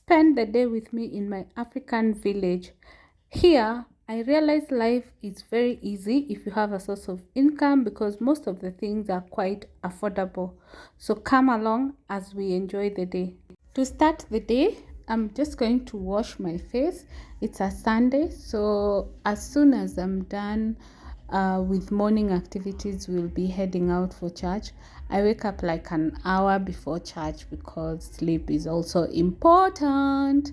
spend the day with me in my African village. Here, I realize life is very easy if you have a source of income because most of the things are quite affordable. So come along as we enjoy the day. To start the day, I'm just going to wash my face. It's a Sunday, so as soon as I'm done with morning activities, we'll be heading out for church. I wake up like an hour before church because sleep is also important.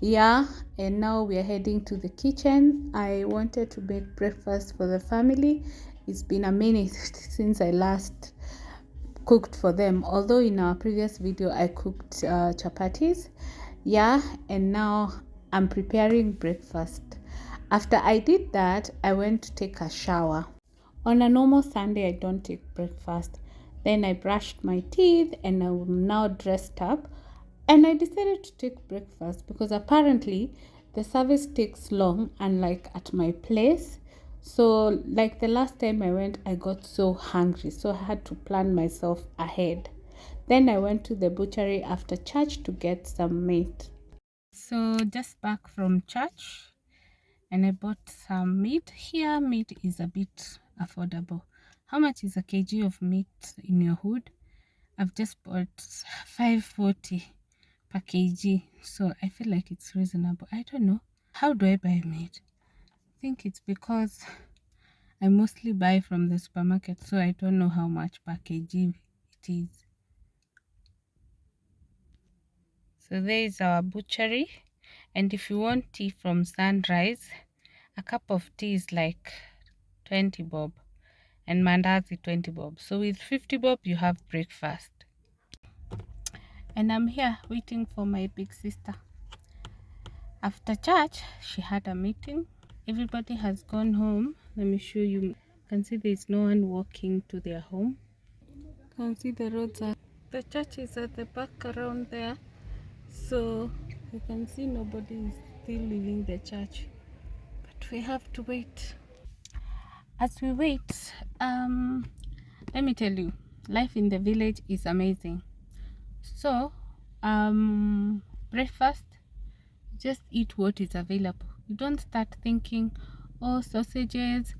Yeah, and now we are heading to the kitchen. I wanted to make breakfast for the family. It's been a minute since I last cooked for them, although in our previous video I cooked chapatis. Yeah, and now I'm preparing breakfast. After I did that, I went to take a shower. On a normal Sunday, I don't take breakfast. Then I brushed my teeth and I'm now dressed up, and I decided to take breakfast because apparently the service takes long, unlike at my place. So like the last time I went, I got so hungry, so I had to plan myself ahead. Then I went to the butchery after church to get some meat. So just back from church, and I bought some meat. Here meat is a bit affordable. How much is a kg of meat in your hood? I've just bought 540 per kg, so I feel like it's reasonable. I don't know, how do I buy meat? I think it's because I mostly buy from the supermarket, so I don't know how much per kg it is. So there is our butchery, and if you want tea from Sunrise, a cup of tea is like 20 bob, and mandazi 20 bob. So with 50 bob you have breakfast. And I'm here waiting for my big sister. After church, she had a meeting. Everybody has gone home. Let me show you. You can see there's no one walking to their home. You can see the roads are. The church is at the back around there. So you can see nobody is still leaving the church. But we have to wait. As we wait, let me tell you, life in the village is amazing. So, breakfast, just eat what is available. You don't start thinking, oh, sausages,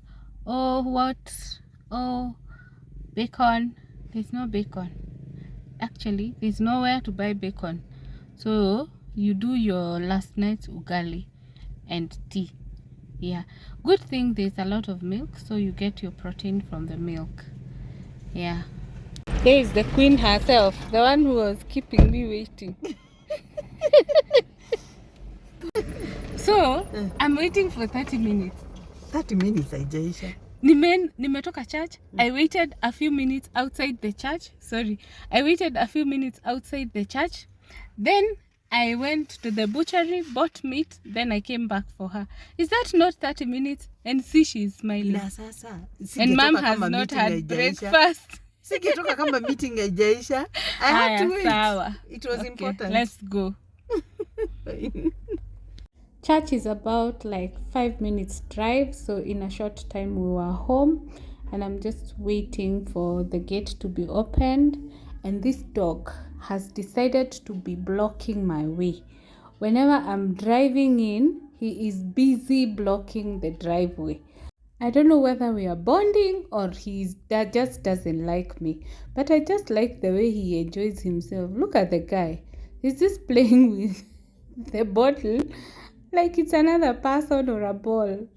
oh, what, oh, bacon. There's no bacon. Actually, there's nowhere to buy bacon. So, you do your last night's ugali and tea. Yeah, good thing there's a lot of milk, so you get your protein from the milk. Yeah. There is the queen herself, the one who was keeping me waiting. So, I'm waiting for 30 minutes. 30 minutes haijaisha. Nimetoka church. I waited a few minutes outside the church. I waited a few minutes outside the church. Then I went to the butchery, bought meat, then I came back for her. Is that not 30 minutes? And see, she's smiling. And mom has not had breakfast. Singetoka kama meeting haijaisha. I had to wait. Sawa. It was important. Let's go. Church is about like 5 minutes drive, so in a short time we were home, and I'm just waiting for the gate to be opened. And this dog has decided to be blocking my way. Whenever I'm driving in, he is busy blocking the driveway. I don't know whether we are bonding or that just doesn't like me, but I just like the way he enjoys himself. Look at the guy. He's just playing with the bottle like it's another person or a ball.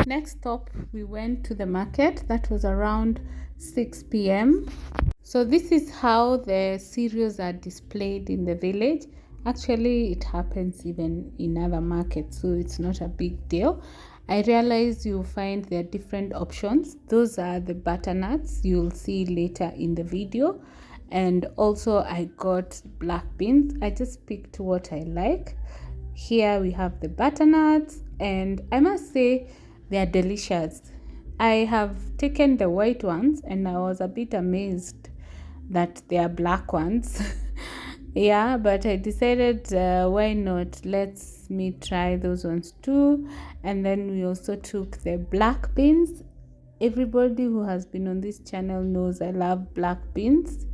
Next stop, we went to the market. That was around 6 p.m. So this is how the cereals are displayed in the village. Actually, it happens even in other markets, so it's not a big deal. I realize you'll find there are different options. Those are the butternuts you'll see later in the video. And also I got black beans. I just picked what I like. Here we have the butternuts, and I must say they are delicious. I have taken the white ones and I was a bit amazed that they are black ones. Yeah, but I decided why not, let's me try those ones too. And then we also took the black beans. Everybody who has been on this channel knows I love black beans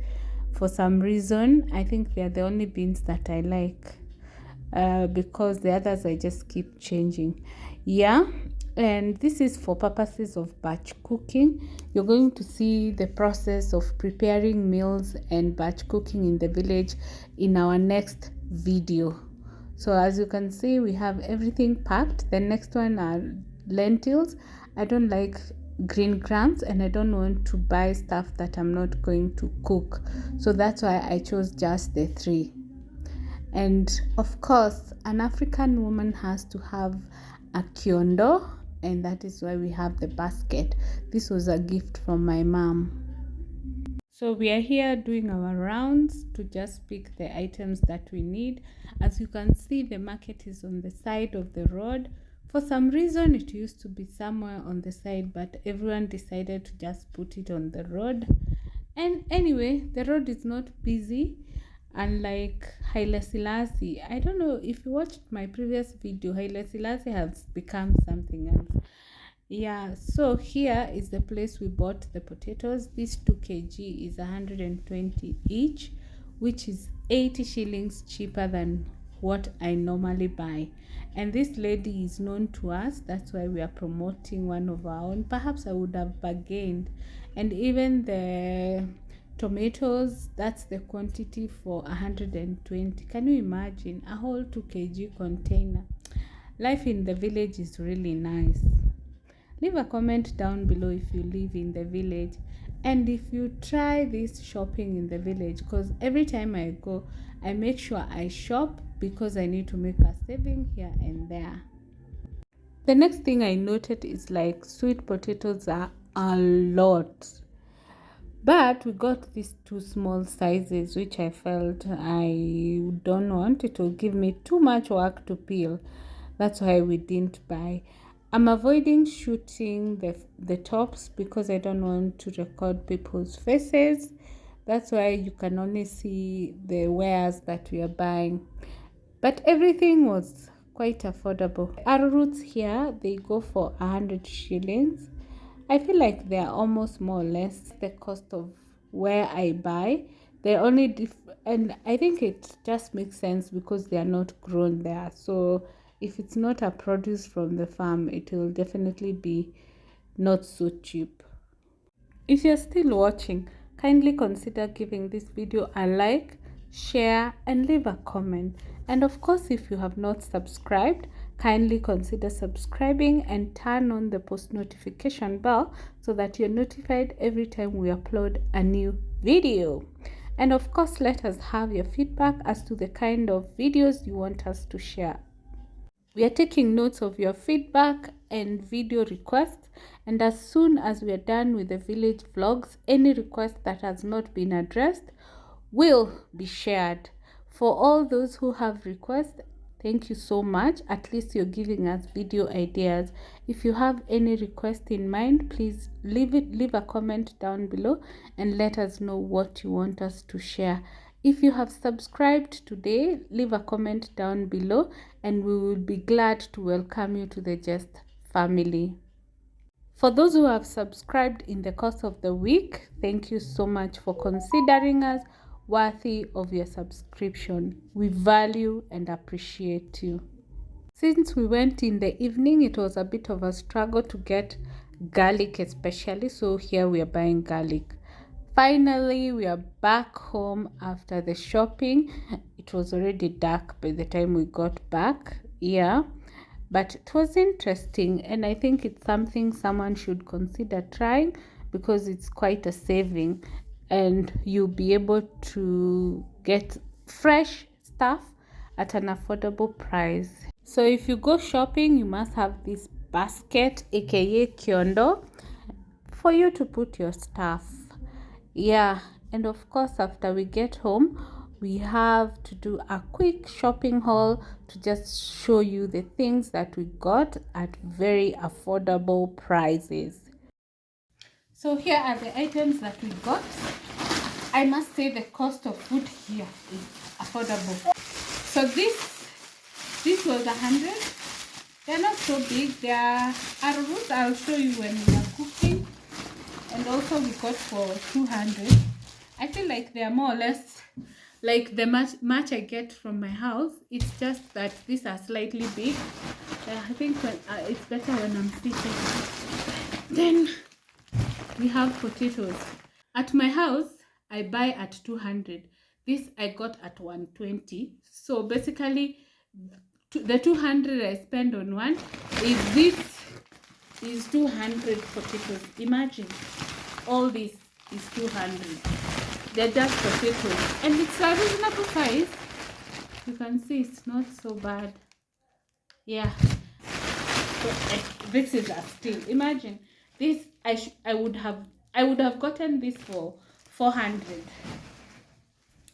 for some reason. I think they are the only beans that I like. because the others I just keep changing. Yeah, and this is for purposes of batch cooking. You're going to see the process of preparing meals and batch cooking in the village in our next video. So as you can see, we have everything packed. The next one are lentils. I don't like green grams and I don't want to buy stuff that I'm not going to cook, so that's why I chose just the 3. And of course, an African woman has to have a kiondo, and that is why we have the basket. This was a gift from my mom. So we are here doing our rounds to just pick the items that we need. As you can see, the market is on the side of the road. For some reason, it used to be somewhere on the side, but everyone decided to just put it on the road. And anyway, the road is not busy, unlike Haile Selassie. I don't know if you watched my previous video, Haile Selassie has become something else. Yeah, so here is the place we bought the potatoes. This 2 kg is 120 each, which is 80 shillings cheaper than what I normally buy. And this lady is known to us, that's why we are promoting one of our own. Perhaps I would have bargained. And even the tomatoes, that's the quantity for 120. Can you imagine a whole 2 kg container? Life in the village is really nice. Leave a comment down below if you live in the village and if you try this shopping in the village, because every time I go I make sure I shop because I need to make a saving here and there. The next thing I noted is like sweet potatoes are a lot, but we got these 2 small sizes which I felt I don't want. It will give me too much work to peel. That's why we didn't buy. I'm avoiding shooting the tops because I don't want to record people's faces. That's why you can only see the wares that we are buying. But everything was quite affordable. Arrowroots here, they go for 100 shillings. I feel like they are almost more or less the cost of where I buy. They're only and I think it just makes sense because they are not grown there. So if it's not a produce from the farm, it will definitely be not so cheap. If you're still watching, kindly consider giving this video a like, share and leave a comment. And of course, if you have not subscribed, kindly consider subscribing and turn on the post notification bell so that you're notified every time we upload a new video. And of course, let us have your feedback as to the kind of videos you want us to share. We are taking notes of your feedback and video requests, and as soon as we are done with the village vlogs, any request that has not been addressed will be shared. For all those who have requests, thank you so much. At least you're giving us video ideas. If you have any request in mind, please leave a comment down below and let us know what you want us to share. If you have subscribed today, leave a comment down below and we will be glad to welcome you to the Jest family. For those who have subscribed in the course of the week, thank you so much for considering us worthy of your subscription. We value and appreciate you. Since we went in the evening, it was a bit of a struggle to get garlic especially, so here we are buying garlic. Finally, we are back home after the shopping. It was already dark by the time we got back. Yeah, but it was interesting and I think it's something someone should consider trying because it's quite a saving and you'll be able to get fresh stuff at an affordable price. So if you go shopping, you must have this basket, aka kiondo, for you to put your stuff. Yeah, and of course after we get home we have to do a quick shopping haul to just show you the things that we got at very affordable prices. So here are the items that we got. I must say the cost of food here is affordable. So this was 100. They're not so big. They are arrowroot. I'll show you when we are cooking. And also we got for 200. I feel like they are more or less like the much I get from my house. It's just that these are slightly big. I think when, it's better when I'm sitting. Then we have potatoes. At my house, I buy at 200. This I got at 120. So basically, the 200 I spend on one is this is 200 potatoes. Imagine, all this is 200. They're just potatoes, and it's a reasonable size. You can see it's not so bad. Yeah. So this is a steal. Imagine this. I would have gotten this for 400,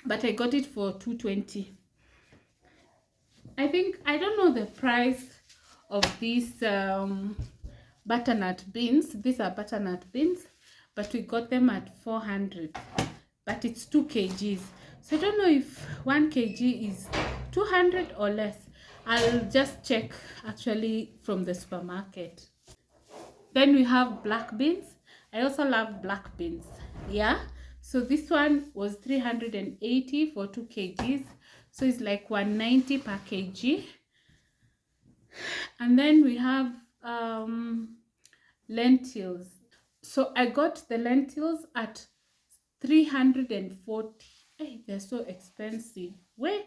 but I got it for 220. I think I don't know the price of these butternut beans. These are butternut beans, but we got them at 400. But it's 2 kgs. So I don't know if 1 kg is 200 or less. I'll just check actually from the supermarket. Then we have black beans. I also love black beans. Yeah. So this one was 380 for 2 kgs. So it's like 190 per kg. And then we have lentils. So I got the lentils at 340. Hey, they're so expensive. Wait.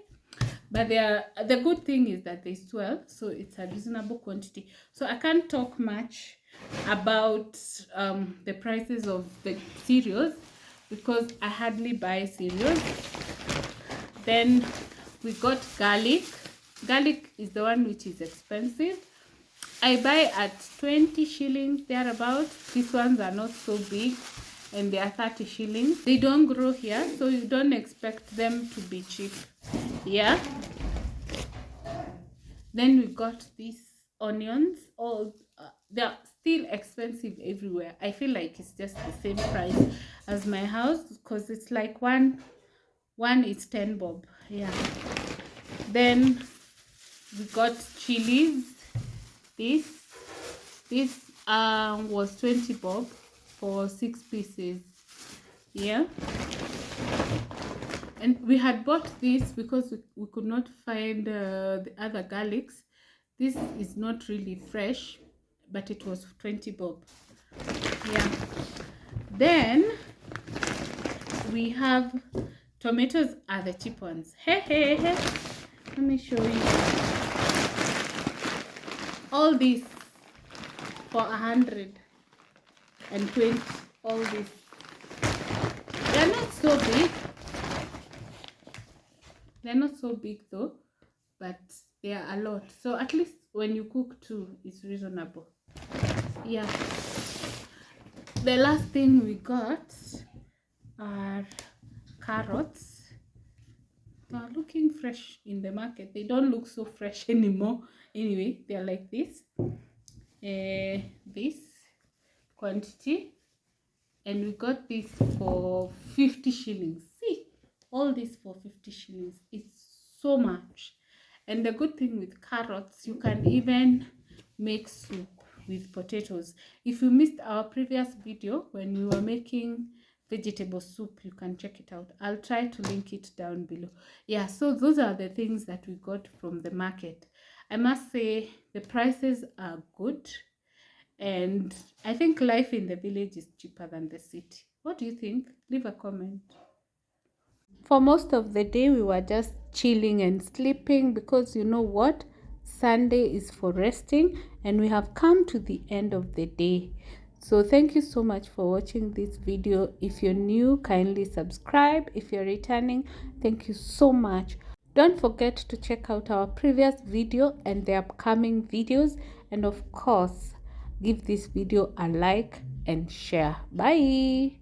But the good thing is that they swell, so it's a reasonable quantity. So I can't talk much about the prices of the cereals because I hardly buy cereals. Then we got garlic. Garlic is the one which is expensive. I buy at 20 shillings thereabouts. These ones are not so big and they are 30 shillings. They don't grow here, so you don't expect them to be cheap. Yeah. Then we got these onions. All they're still expensive everywhere. I feel like it's just the same price as my house because it's like one is 10 bob. Yeah. Then we got chilies. This was 20 bob for 6 pieces. Yeah. And we had bought this because we could not find the other garlics. This is not really fresh, but it was 20 bob. Yeah. Then we have tomatoes are the cheap ones. Hey. Let me show you. All these for 120. All this. They're not so big. They're not so big though, but they are a lot. So at least when you cook too, it's reasonable. Yeah. The last thing we got are carrots. They are looking fresh in the market. They don't look so fresh anymore. Anyway, they are like this. This quantity. And we got this for 50 shillings. See, all this for 50 shillings. It's so much. And the good thing with carrots, you can even make soup with potatoes. If you missed our previous video when we were making vegetable soup, you can check it out. I'll try to link it down below. Yeah, so those are the things that we got from the market. I must say the prices are good. And I think life in the village is cheaper than the city. What do you think? Leave a comment. For most of the day, we were just chilling and sleeping because you know what? Sunday is for resting and we have come to the end of the day. So thank you so much for watching this video. If you're new, kindly subscribe. If you're returning, thank you so much. Don't forget to check out our previous video and the upcoming videos. And of course, give this video a like and share. Bye.